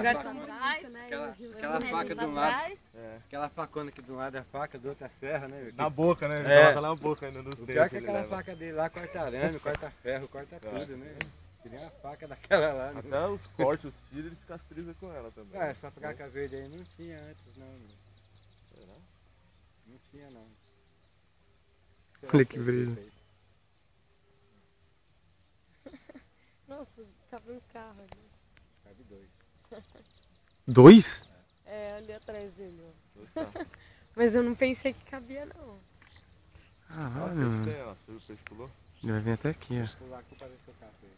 Agora tá bonito, né? Aquela faca de um lado, aquela facona aqui de um lado é a faca, do outro é a serra, né? Na boca, né? É. Tá na boca ainda dos O dedos. pior que aquela faca dele lá corta arame, corta ferro, corta tudo, né? Queria uma faca daquela lá. Né? Até os cortes, os tiros, eles castrizam com ela também. Ah, essa faca verde aí não tinha antes, não. Será? Não tinha, não. Olha que brilho. Nossa, cabe um carro ali. Cabe dois. 2? É, ali atrás dele, ó. Mas eu não pensei que cabia, não. Caralho, mano. Tem, ó. Você viu o peixe pulou? Ele vai vir até aqui, ó. Pular aqui para ver se eu caço ele.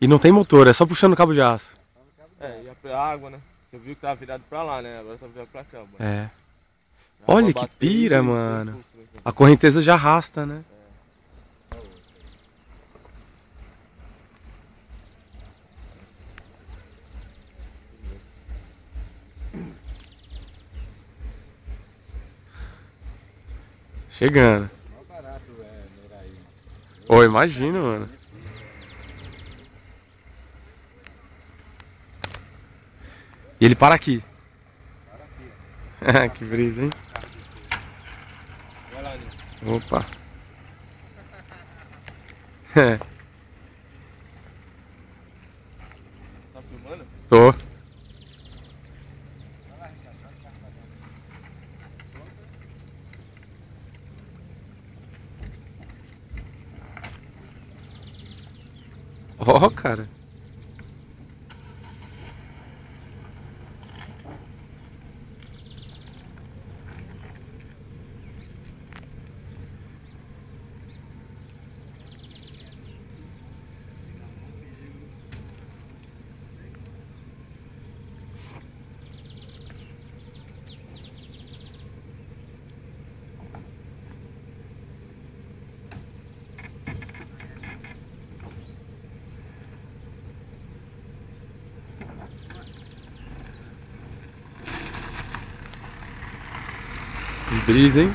E não tem motor, é só puxando o cabo de aço. É, ia pra água, né? Você viu que tava virado pra lá, né? Agora tá virado pra cá, mano. É. Olha que Bater pira, e mano. depois, A correnteza já arrasta, né? Chegando. Mó barato Meraí. Ô, imagina, mano. E ele para aqui. Para aqui. Que brisa, hein? Olha lá ali. Opa. Tá filmando? Tô. Ó, cara. Que brisa, hein?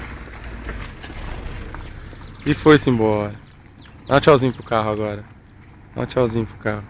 E foi-se embora. Dá um tchauzinho pro carro agora. Dá um tchauzinho pro carro.